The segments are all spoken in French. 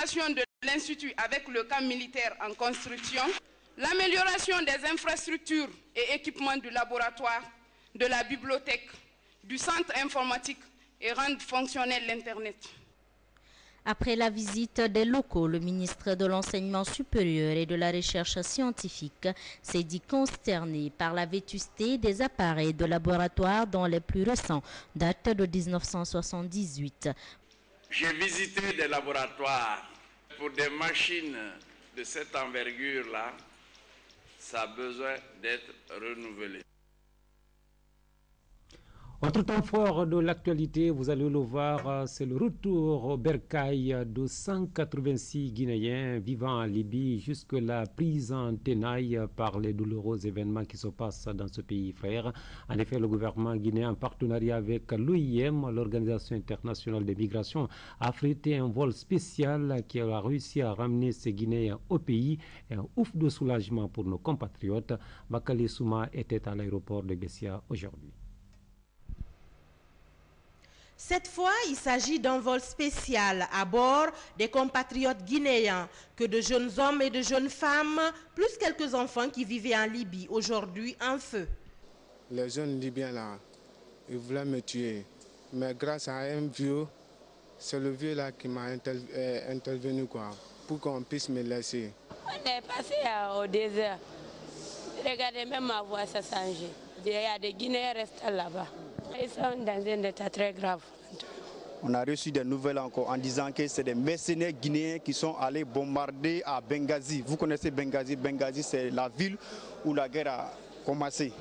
de l'Institut avec le camp militaire en construction, l'amélioration des infrastructures et équipements du laboratoire, de la bibliothèque, du centre informatique et rendre fonctionnel l'Internet. Après la visite des locaux, le ministre de l'Enseignement supérieur et de la Recherche scientifique s'est dit consterné par la vétusté des appareils de laboratoire dont les plus récents datent de 1978. J'ai visité des laboratoires pour des machines de cette envergure-là, ça a besoin d'être renouvelé. Autre temps fort de l'actualité, vous allez le voir, c'est le retour au bercail de 186 Guinéens vivant en Libye, jusque la prise en tenaille par les douloureux événements qui se passent dans ce pays frère. En effet, le gouvernement guinéen, en partenariat avec l'OIM, l'Organisation internationale des migrations, a affrété un vol spécial qui a réussi à ramener ces Guinéens au pays. Un ouf de soulagement pour nos compatriotes. Bakali Souma était à l'aéroport de Bessia aujourd'hui. Cette fois, il s'agit d'un vol spécial à bord des compatriotes guinéens que de jeunes hommes et de jeunes femmes, plus quelques enfants qui vivaient en Libye, aujourd'hui en feu. Les jeunes Libyens là, ils voulaient me tuer. Mais grâce à un vieux, c'est le vieux là qui m'a intervenu pour qu'on puisse me laisser. On est passé au désert. Regardez, même ma voix s'est changée. Il y a des Guinéens restés là-bas. Ils sont dans un état très grave. On a reçu des nouvelles encore en disant que c'est des mercenaires guinéens qui sont allés bombarder à Benghazi. Vous connaissez Benghazi? Benghazi, c'est la ville où la guerre a commencé.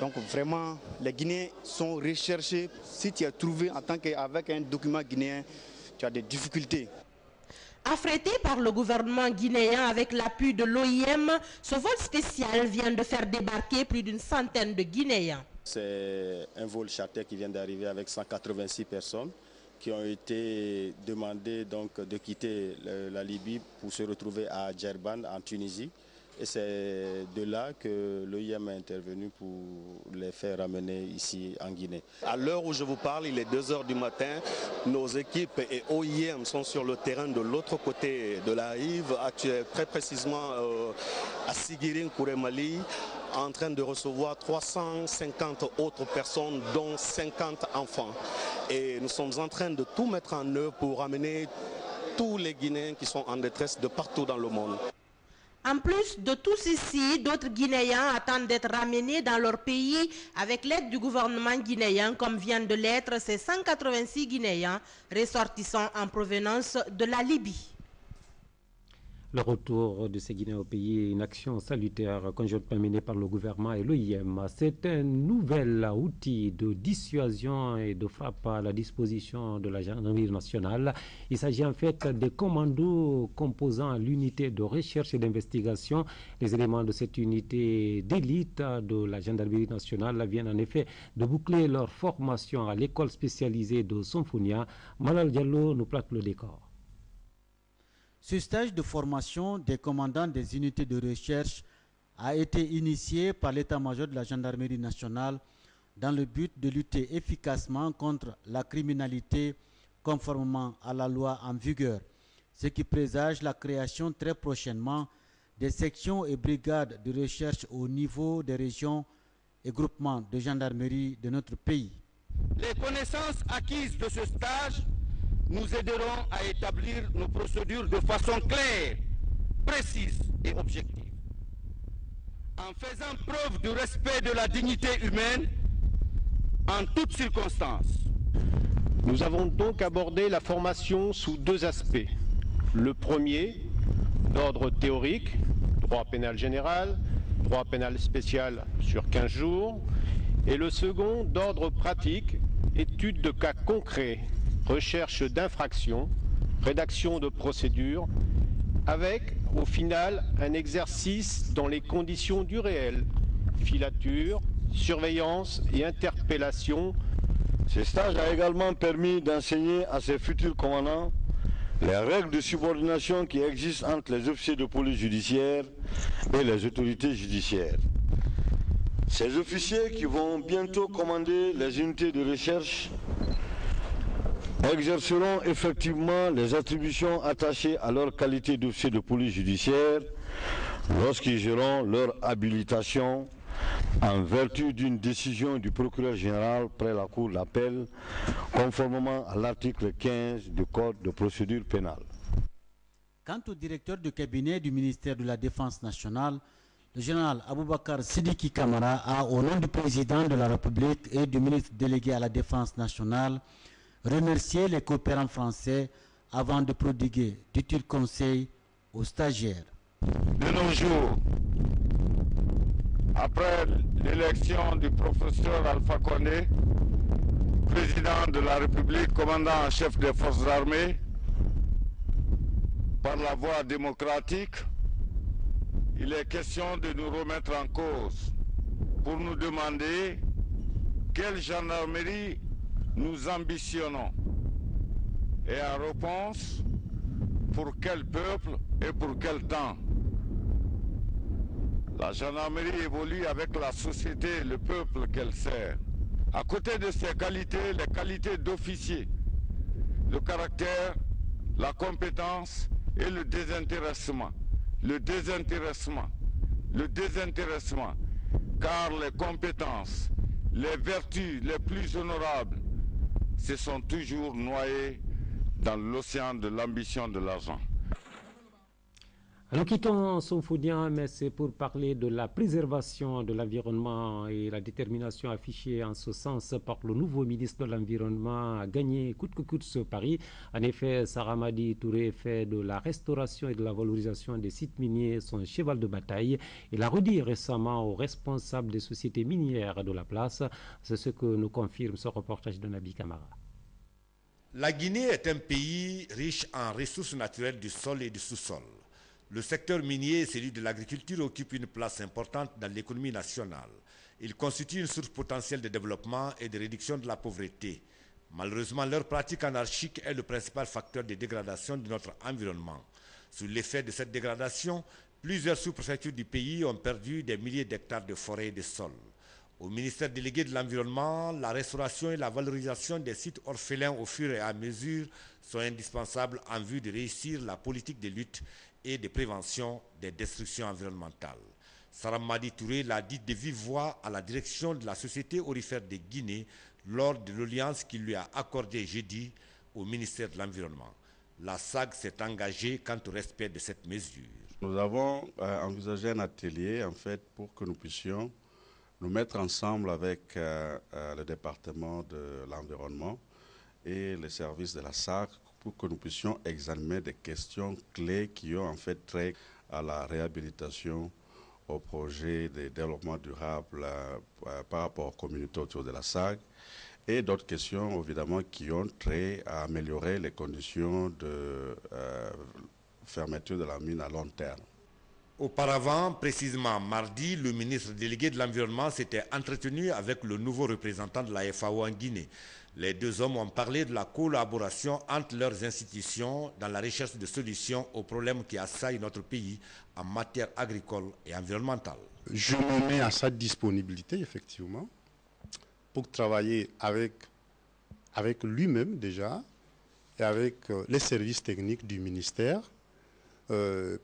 Donc vraiment, les Guinéens sont recherchés. Si tu es trouvé en tant qu'avec un document guinéen, tu as des difficultés. Affrété par le gouvernement guinéen avec l'appui de l'OIM, ce vol spécial vient de faire débarquer plus d'une centaine de Guinéens. C'est un vol charter qui vient d'arriver avec 186 personnes qui ont été demandées donc, de quitter la Libye pour se retrouver à Djerban en Tunisie. Et c'est de là que l'OIM est intervenu pour les faire ramener ici en Guinée. À l'heure où je vous parle, il est 2 h du matin. Nos équipes et OIM sont sur le terrain de l'autre côté de la rive, très précisément à Sigiring, Kouré-Mali, en train de recevoir 350 autres personnes, dont 50 enfants. Et nous sommes en train de tout mettre en œuvre pour ramener tous les Guinéens qui sont en détresse de partout dans le monde. En plus de tous ici, d'autres Guinéens attendent d'être ramenés dans leur pays avec l'aide du gouvernement guinéen, comme viennent de l'être ces 186 Guinéens ressortissants en provenance de la Libye. Le retour de ces Guinéens au pays est une action salutaire conjointement menée par le gouvernement et l'OIM. C'est un nouvel outil de dissuasion et de frappe à la disposition de la gendarmerie nationale. Il s'agit en fait des commandos composant l'unité de recherche et d'investigation. Les éléments de cette unité d'élite de la gendarmerie nationale viennent en effet de boucler leur formation à l'école spécialisée de Sonfonia. Malal Diallo nous plate le décor. Ce stage de formation des commandants des unités de recherche a été initié par l'état-major de la gendarmerie nationale dans le but de lutter efficacement contre la criminalité conformément à la loi en vigueur, ce qui présage la création très prochainement des sections et brigades de recherche au niveau des régions et groupements de gendarmerie de notre pays. Les connaissances acquises de ce stage nous aideront à établir nos procédures de façon claire, précise et objective. En faisant preuve du respect de la dignité humaine en toutes circonstances. Nous avons donc abordé la formation sous 2 aspects. Le premier, d'ordre théorique, droit pénal général, droit pénal spécial sur 15 jours, et le second, d'ordre pratique, étude de cas concrets, recherche d'infractions, rédaction de procédures, avec, au final, un exercice dans les conditions du réel, filature, surveillance et interpellation. Ce stage a également permis d'enseigner à ses futurs commandants les règles de subordination qui existent entre les officiers de police judiciaire et les autorités judiciaires. Ces officiers qui vont bientôt commander les unités de recherche exerceront effectivement les attributions attachées à leur qualité d'officier de police judiciaire lorsqu'ils auront leur habilitation en vertu d'une décision du procureur général près la cour d'appel, conformément à l'article 15 du Code de procédure pénale. Quant au directeur de cabinet du ministère de la Défense nationale, le général Aboubakar Sidiki Kamara a, au nom du président de la République et du ministre délégué à la Défense nationale, remercié les coopérants français avant de prodiguer d'utiles conseils aux stagiaires. De nos jours, après l'élection du professeur Alpha Condé, président de la République, commandant en chef des forces armées, par la voie démocratique, il est question de nous remettre en cause pour nous demander quelle gendarmerie nous ambitionnons et en réponse, pour quel peuple et pour quel temps. La gendarmerie évolue avec la société et le peuple qu'elle sert. À côté de ces qualités, les qualités d'officier, le caractère, la compétence et le désintéressement. Le désintéressement, car les compétences, les vertus les plus honorables se sont toujours noyées dans l'océan de l'ambition de l'argent. Nous quittons Somfoudian, mais c'est pour parler de la préservation de l'environnement et la détermination affichée en ce sens par le nouveau ministre de l'Environnement à gagner coûte que coûte ce pari. En effet, Saramadi Touré fait de la restauration et de la valorisation des sites miniers son cheval de bataille. Il a redit récemment aux responsables des sociétés minières de la place. C'est ce que nous confirme ce reportage de Nabi Kamara. La Guinée est un pays riche en ressources naturelles du sol et du sous-sol. Le secteur minier et celui de l'agriculture occupent une place importante dans l'économie nationale. Il constitue une source potentielle de développement et de réduction de la pauvreté. Malheureusement, leur pratique anarchique est le principal facteur de dégradation de notre environnement. Sous l'effet de cette dégradation, plusieurs sous-préfectures du pays ont perdu des milliers d'hectares de forêts et de sols. Au ministère délégué de l'Environnement, la restauration et la valorisation des sites orphelins au fur et à mesure sont indispensables en vue de réussir la politique de lutte et de prévention des destructions environnementales. Saramadi Touré l'a dit de vive voix à la direction de la Société aurifère de Guinée lors de l'audience qu'il lui a accordée jeudi au ministère de l'Environnement. La SAG s'est engagée quant au respect de cette mesure. Nous avons envisagé un atelier en fait pour que nous puissions nous mettre ensemble avec le département de l'environnement et les services de la SAG pour que nous puissions examiner des questions clés qui ont en fait trait à la réhabilitation, au projet de développement durable par rapport aux communautés autour de la SAG et d'autres questions évidemment qui ont trait à améliorer les conditions de fermeture de la mine à long terme. Auparavant, précisément mardi, le ministre délégué de l'Environnement s'était entretenu avec le nouveau représentant de la FAO en Guinée. Les deux hommes ont parlé de la collaboration entre leurs institutions dans la recherche de solutions aux problèmes qui assaillent notre pays en matière agricole et environnementale. Je me mets à sa disponibilité, effectivement, pour travailler avec lui-même déjà et avec les services techniques du ministère.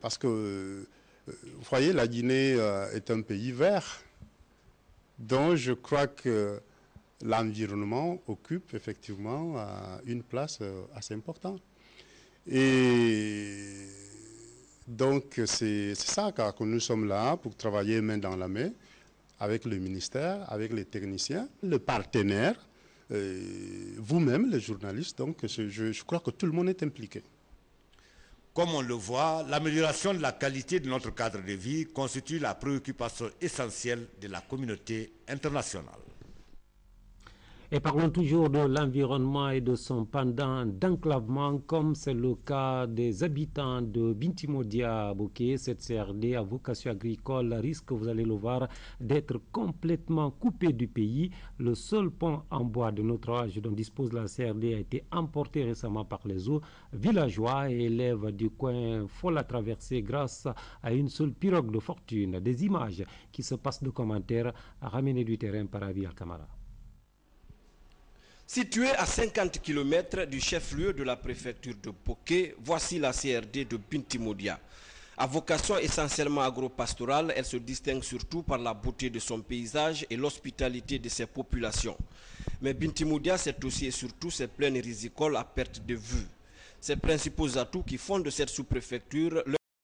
Parce que, vous voyez, la Guinée est un pays vert. Donc, je crois que l'environnement occupe effectivement une place assez importante. Et donc, c'est ça que nous sommes là pour travailler main dans la main avec le ministère, avec les techniciens, le partenaire, vous-même, les journalistes. Donc, je crois que tout le monde est impliqué. Comme on le voit, l'amélioration de la qualité de notre cadre de vie constitue la préoccupation essentielle de la communauté internationale. Et parlons toujours de l'environnement et de son pendant d'enclavement, comme c'est le cas des habitants de Bintimodia Bokeh. Cette CRD à vocation agricole risque, vous allez le voir, d'être complètement coupée du pays. Le seul pont en bois de notre âge dont dispose la CRD a été emporté récemment par les eaux. Villageois et élèves du coin font la traversée grâce à une seule pirogue de fortune. Des images qui se passent de commentaires ramenées du terrain par Avi Al-Kamara. Située à 50 km du chef-lieu de la préfecture de Boké, voici la CRD de Binti-Moudia. À vocation essentiellement agro-pastorale, elle se distingue surtout par la beauté de son paysage et l'hospitalité de ses populations. Mais Binti-Moudia, c'est aussi et surtout ses plaines risicoles à perte de vue. Ces principaux atouts qui font de cette sous-préfecture